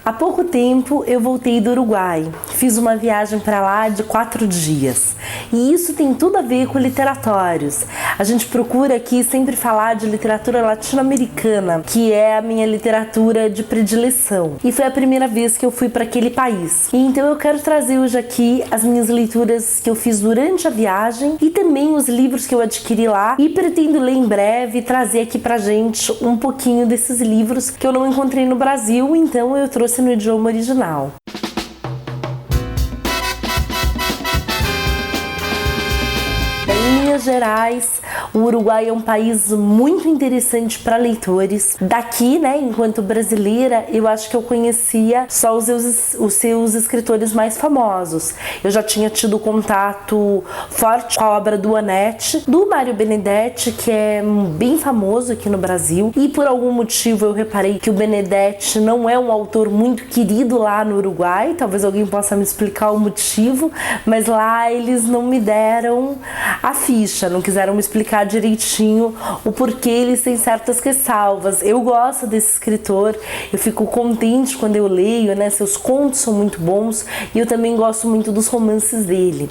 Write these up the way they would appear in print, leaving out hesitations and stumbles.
Há pouco tempo eu voltei do Uruguai, fiz uma viagem para lá de 4 dias e isso tem tudo a ver com literatórios. A gente procura aqui sempre falar de literatura latino-americana, que é a minha literatura de predileção, e foi a primeira vez que eu fui para aquele país. E então eu quero trazer hoje aqui as minhas leituras que eu fiz durante a viagem e também os livros que eu adquiri lá, e pretendo ler em breve e trazer aqui pra gente um pouquinho desses livros que eu não encontrei no Brasil, então eu trouxe no idioma original. Em Minas Gerais, o Uruguai é um país muito interessante para leitores. Daqui, enquanto brasileira, eu acho que eu conhecia só os seus escritores mais famosos. Eu já tinha tido contato forte com a obra do Anete, do Mário Benedetti, que é bem famoso aqui no Brasil. E por algum motivo eu reparei que o Benedetti não é um autor muito querido lá no Uruguai. Talvez alguém possa me explicar o motivo, mas lá eles não me deram a ficha, não quiseram me explicar direitinho o porquê eles têm certas ressalvas. Eu gosto desse escritor, eu fico contente quando eu leio, seus contos são muito bons e eu também gosto muito dos romances dele.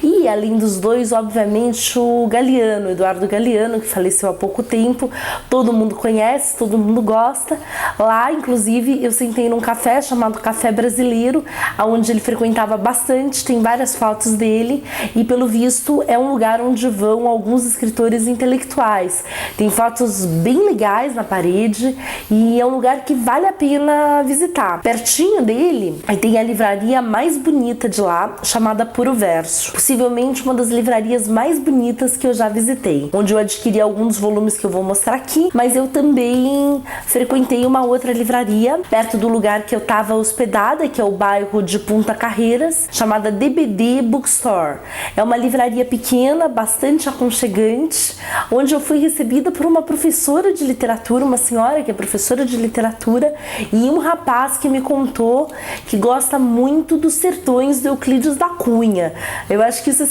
E além dos dois, obviamente, o Galeano, Eduardo Galeano, que faleceu há pouco tempo, todo mundo conhece, todo mundo gosta. Lá, inclusive, eu sentei num café chamado Café Brasileiro, onde ele frequentava bastante, tem várias fotos dele e, pelo visto, é um lugar onde vão alguns escritores intelectuais. Tem fotos bem legais na parede e é um lugar que vale a pena visitar. Pertinho dele, aí tem a livraria mais bonita de lá, chamada Puro Verso. Possivelmente uma das livrarias mais bonitas que eu já visitei, onde eu adquiri alguns volumes que eu vou mostrar aqui, mas eu também frequentei uma outra livraria perto do lugar que eu estava hospedada, que é o bairro de Punta Carreiras, chamada DBD Bookstore. É uma livraria pequena, bastante aconchegante, onde eu fui recebida por uma professora de literatura, uma senhora que é professora de literatura, e um rapaz que me contou que gosta muito dos Sertões do Euclides da Cunha. Eu acho que isso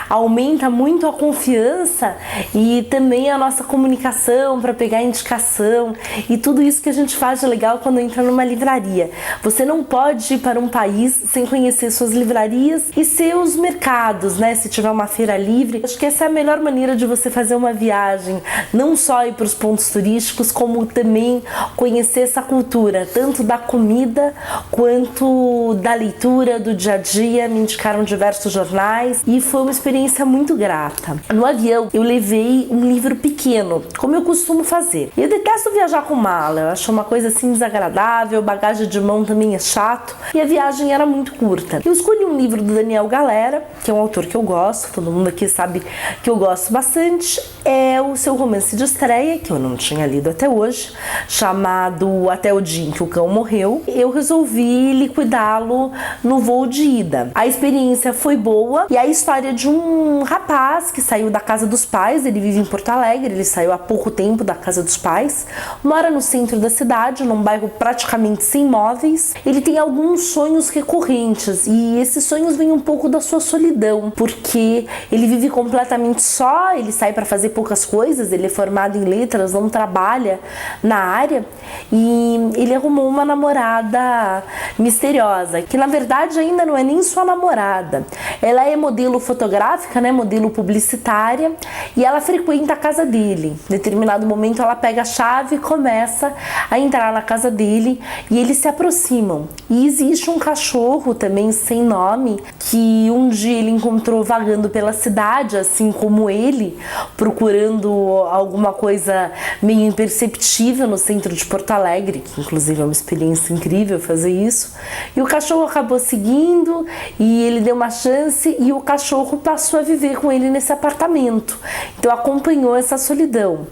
aumenta muito a confiança e também a nossa comunicação para pegar indicação e tudo isso que a gente faz de legal quando entra numa livraria. Você não pode ir para um país sem conhecer suas livrarias e seus mercados, se tiver uma feira livre. Acho que essa é a melhor maneira de você fazer uma viagem, não só ir para os pontos turísticos, como também conhecer essa cultura, tanto da comida quanto da leitura, do dia a dia. Me indicaram diversos jornais e foi uma experiência muito grata. No avião eu levei um livro pequeno, como eu costumo fazer. Eu detesto viajar com mala, eu acho uma coisa assim desagradável, bagagem de mão também é chato e a viagem era muito curta. Eu escolhi um livro do Daniel Galera, que é um autor que eu gosto, todo mundo aqui sabe que eu gosto bastante. É o seu romance de estreia, que eu não tinha lido até hoje, chamado Até o Dia em que o Cão Morreu. Eu resolvi liquidá-lo no voo de ida. A experiência foi boa e a história de um rapaz que saiu da casa dos pais. Ele vive em Porto Alegre, ele saiu há pouco tempo da casa dos pais, mora no centro da cidade, num bairro praticamente sem móveis. Ele tem alguns sonhos recorrentes e esses sonhos vêm um pouco da sua solidão, porque ele vive completamente só, ele sai para fazer poucas coisas, ele é formado em letras, não trabalha na área e ele arrumou uma namorada misteriosa, que na verdade ainda não é nem sua namorada. Ela é modelo fotográfica, modelo publicitária, e ela frequenta a casa dele. Em determinado momento ela pega a chave e começa a entrar na casa dele e eles se aproximam. E existe um cachorro também sem nome que um dia ele encontrou vagando pela cidade, assim como ele, procurando alguma coisa meio imperceptível no centro de Porto Alegre, que inclusive é uma experiência incrível fazer isso. E o cachorro acabou seguindo e ele deu uma chance e o cachorro passou a viver com ele nesse apartamento. Então acompanhou essa solidão.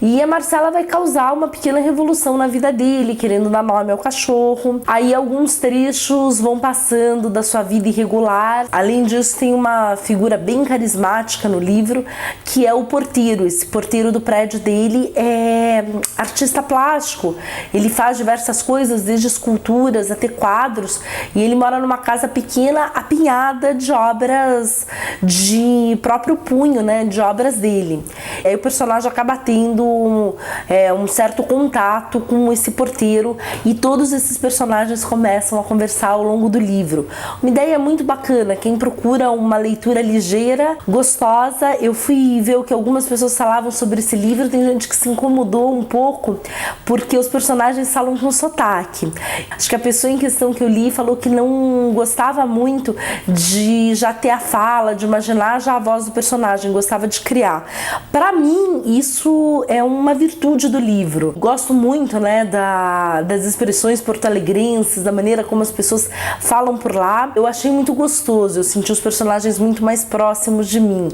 E a Marcela vai causar uma pequena revolução na vida dele, querendo dar nome ao cachorro. Aí alguns trechos vão passando da sua vida irregular. Além disso, tem uma figura bem carismática no livro, que é o porteiro. Esse porteiro do prédio dele é artista plástico. Ele faz diversas coisas, desde esculturas até quadros, e ele mora numa casa pequena apinhada de obras de próprio punho, né, de obras dele. E aí o personagem acaba tendo um certo contato com esse porteiro, e todos esses personagens começam a conversar ao longo do livro. Uma ideia muito bacana. Quem procura uma leitura ligeira, gostosa, eu fui ver o que algumas pessoas falavam sobre esse livro. Tem gente que se incomodou um pouco porque os personagens falam com sotaque. Acho que a pessoa em questão que eu li falou que não gostava muito de já ter a fala, de imaginar já a voz do personagem, gostava de criar. Para mim, isso é uma virtude do livro. Gosto muito, né, das expressões porto-alegrenses, da maneira como as pessoas falam por lá. Eu achei muito gostoso, eu senti os personagens muito mais próximos de mim.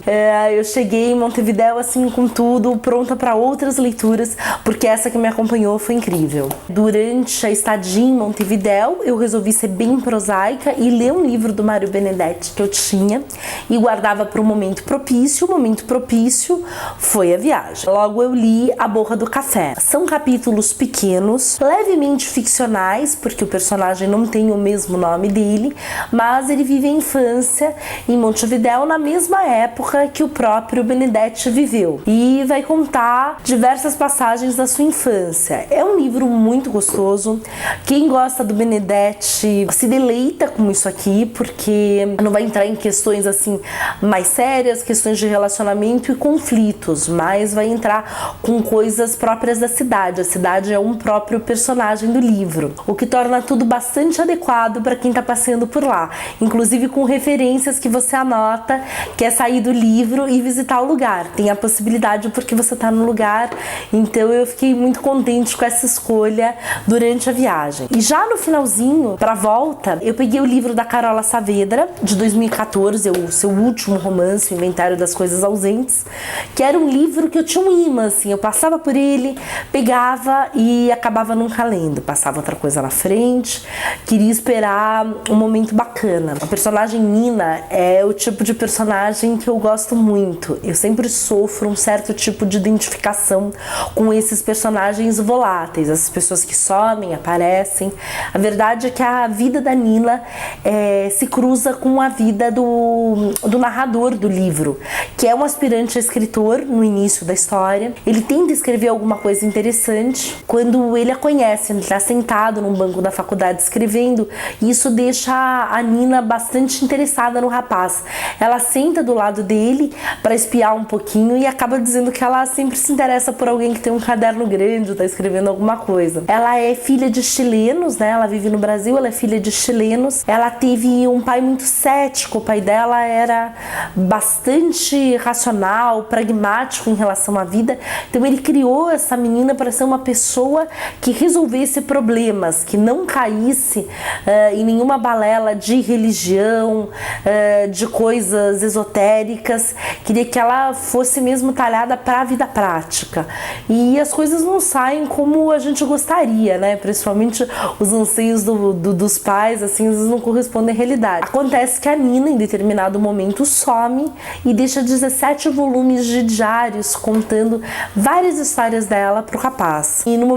Eu cheguei em Montevidéu assim com tudo, pronta para outras leituras, porque essa que me acompanhou foi incrível. Durante a estadia em Montevidéu, eu resolvi ser bem prosaica e ler um livro do Mário Benedetti que eu tinha e guardava para um momento propício. O momento propício foi a viagem. Logo eu li A Borra do Café. São capítulos pequenos, levemente ficcionais, porque o personagem não tem o mesmo nome dele, mas ele vive a infância em Montevidéu na mesma época que o próprio Benedetti viveu, e vai contar diversas passagens da sua infância. É um livro muito gostoso. Quem gosta do Benedetti se deleita com isso aqui, porque não vai entrar em questões assim mais sérias, questões de relacionamento e conflitos, mas vai entrar com coisas próprias da cidade. A cidade é um próprio personagem do livro, o que torna tudo bastante adequado para quem está passeando por lá, inclusive com referências que você anota, quer sair do livro e visitar o lugar. Tem a possibilidade porque você está no lugar, então eu fiquei muito contente com essa escolha durante a viagem. E já no finalzinho, para volta, eu peguei o livro da Carola Saavedra, de 2014, o seu último romance, O Inventário das Coisas Ausentes, que era um livro que eu tinha um imã, assim, eu passava por ele, pegava e acabava nunca lendo, passava outra coisa na frente, queria esperar um momento bacana. A personagem Nina é o tipo de personagem que eu gosto muito. Eu sempre sofro um certo tipo de identificação com esses personagens voláteis, essas pessoas que somem, aparecem. A verdade é que a vida da Nina se cruza com a vida do narrador do livro, que é um aspirante a escritor no início da história. Ele tenta escrever alguma coisa interessante. Quando ele a conhece, ele está sentado num banco da faculdade escrevendo, e isso deixa a Nina bastante interessada no rapaz. Ela senta do lado dele para espiar um pouquinho e acaba dizendo que ela sempre se interessa por alguém que tem um caderno grande ou está escrevendo alguma coisa. Ela é filha de chilenos, né? Ela vive no Brasil, ela é filha de chilenos. Ela teve um pai muito cético, o pai dela era bastante racional, pragmático em relação à vida, então ele criou essa menina para ser uma pessoa que resolvesse problemas, que não caísse em nenhuma balela de religião, de coisas esotéricas. Queria que ela fosse mesmo talhada para a vida prática, e as coisas não saem como a gente gostaria, né? Principalmente os anseios dos pais, assim, às vezes não correspondem à realidade. Acontece que a Nina, em determinado momento, some e deixa 17 volumes de diários contando várias histórias dela pro rapaz. E no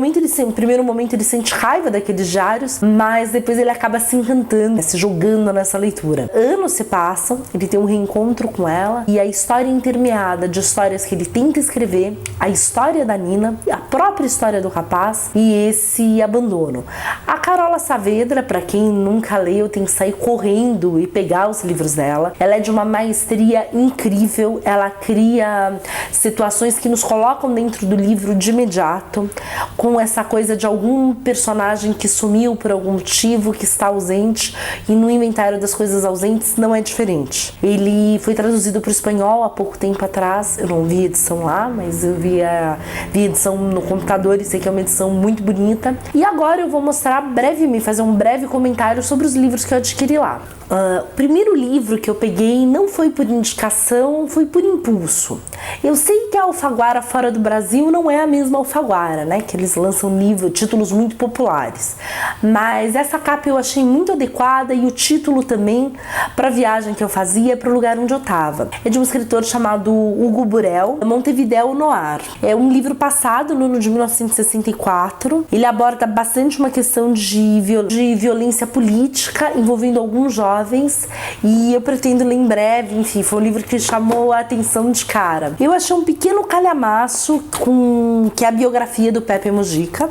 primeiro momento ele sente raiva daqueles diários, mas depois ele acaba se encantando, se jogando nessa leitura. Anos se passam, ele tem um reencontro com ela, e a história intermeada de histórias que ele tenta escrever, a história da Nina, a própria história do rapaz e esse abandono. A Carola Saavedra, para quem nunca leu, tem que sair correndo e pegar os livros dela. Ela é de uma maestria incrível, ela cria situações que nos colocam dentro do livro de imediato, com essa coisa de algum personagem que sumiu por algum motivo, que está ausente, e no Inventário das Coisas Ausentes não é diferente. Ele foi traduzido para o espanhol há pouco tempo atrás, eu não vi a edição lá, mas eu vi a edição no computador e sei que é uma edição muito bonita. E agora eu vou mostrar brevemente, fazer um breve comentário sobre os livros que eu adquiri lá. O primeiro livro que eu peguei não foi por indicação, foi por impulso. Eu sei que a Alfaguara fora do Brasil não é a mesma Alfaguara, né? Que eles lançam títulos muito populares. Mas essa capa eu achei muito adequada, e o título também, para a viagem que eu fazia, para o lugar onde eu estava. É de um escritor chamado Hugo Burel, Montevidéu Noir. É um livro passado no ano de 1964. Ele aborda bastante uma questão de de violência política envolvendo alguns jovens, e eu pretendo ler em breve. Enfim, foi um livro que chamou a atenção de cara. Eu achei um pequeno calhamaço que é a biografia do Pepe Mujica.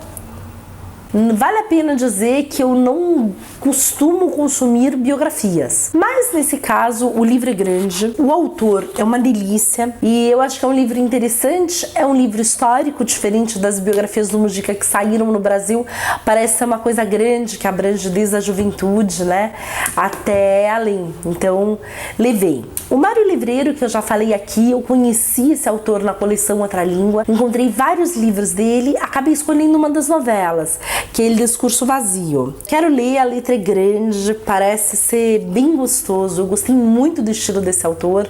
Vale a pena dizer que eu não costumo consumir biografias, mas nesse caso o livro é grande, o autor é uma delícia e eu acho que é um livro interessante, é um livro histórico, diferente das biografias do Mujica que saíram no Brasil. Parece ser uma coisa grande que abrange desde a juventude, né, até além. Então levei. O Mário Livreiro, que eu já falei aqui, eu conheci esse autor na coleção Outra Língua, encontrei vários livros dele, acabei escolhendo uma das novelas, que é Discurso Vazio. Quero ler, a letra é grande, parece ser bem gostoso, eu gostei muito do estilo desse autor.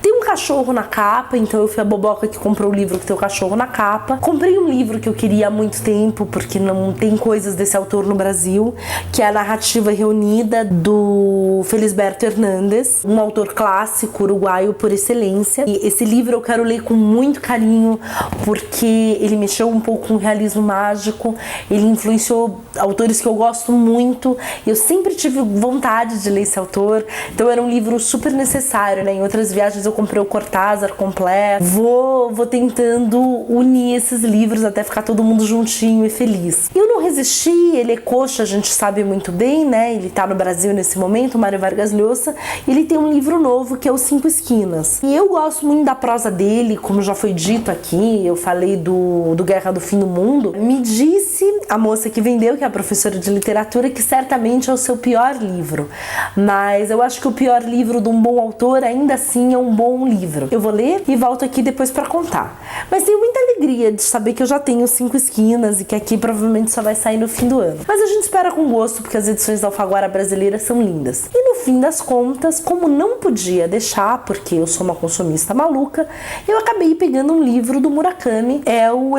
Tem um cachorro na capa, então eu fui a boboca que comprou o livro que tem o cachorro na capa. Comprei um livro que eu queria há muito tempo, porque não tem coisas desse autor no Brasil, que é a Narrativa Reunida do Felisberto Hernandes, um autor clássico uruguaio por excelência. E esse livro eu quero ler com muito carinho, porque ele mexeu um pouco com o realismo mágico, ele influenciou autores que eu gosto muito, eu sempre tive vontade de ler esse autor, então era um livro super necessário, né? Em outras viagens eu comprei o Cortázar completo, vou tentando unir esses livros até ficar todo mundo juntinho e feliz. Eu não resisti, ele é coxa, a gente sabe muito bem, né? Ele tá no Brasil nesse momento, o Mário Vargas Llosa, ele tem um livro novo que é Os Cinco Esquinas, e eu gosto muito da prosa dele, como já foi dito aqui, eu falei do Guerra do Fim do Mundo. Me disse a moça que vendeu, que é a professora de literatura, que certamente é o seu pior livro, mas eu acho que o pior livro de um bom autor ainda assim é um bom livro. Eu vou ler e volto aqui depois para contar, mas tenho muita alegria de saber que eu já tenho Cinco Esquinas e que aqui provavelmente só vai sair no fim do ano, mas a gente espera com gosto, porque as edições da Alfaguara brasileira são lindas. E no fim das contas, como não podia deixar, porque eu sou uma consumista maluca, eu acabei pegando um livro do Murakami, é o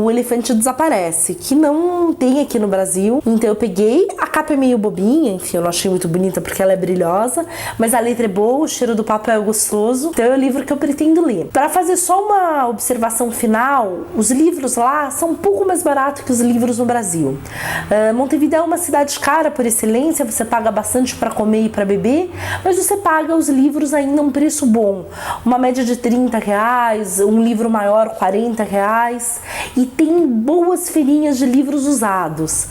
Elefante Desaparece, que não tem aqui no Brasil, então eu peguei. A capa é meio bobinha, enfim, eu não achei muito bonita porque ela é brilhosa, mas a letra é boa, o cheiro do papel é gostoso, então é o livro que eu pretendo ler. Para fazer só uma observação final, os livros lá são um pouco mais baratos que os livros no Brasil. Montevidéu é uma cidade cara por excelência, você paga bastante para comer e para beber, mas você paga os livros ainda um preço bom, uma média de R$30, um livro maior R$40, e tem boas feirinhas de livros usados,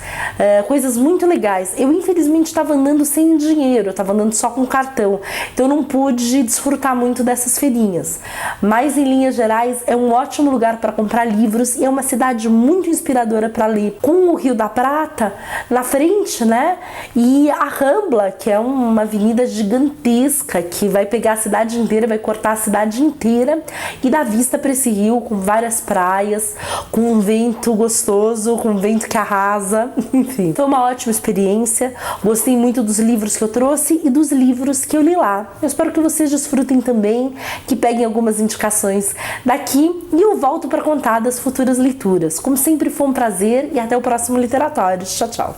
coisas muito legais. Eu infelizmente estava andando sem dinheiro, eu estava andando só com cartão, então eu não pude desfrutar muito dessas feirinhas, mas em linhas gerais é um ótimo lugar para comprar livros e é uma cidade muito inspiradora para ler, com o Rio da Prata na frente, né? E a Rambla, que é uma avenida gigantesca que vai pegar a cidade inteira, vai cortar a cidade inteira e dá vista para esse rio com várias praias, com um vento gostoso, com um vento que arrasa, enfim. Foi uma ótima experiência, gostei muito dos livros que eu trouxe e dos livros que eu li lá. Eu espero que vocês desfrutem também, que peguem algumas indicações daqui e eu volto para contar das futuras leituras. Como sempre foi um prazer e até o próximo Literatórios. Tchau, tchau.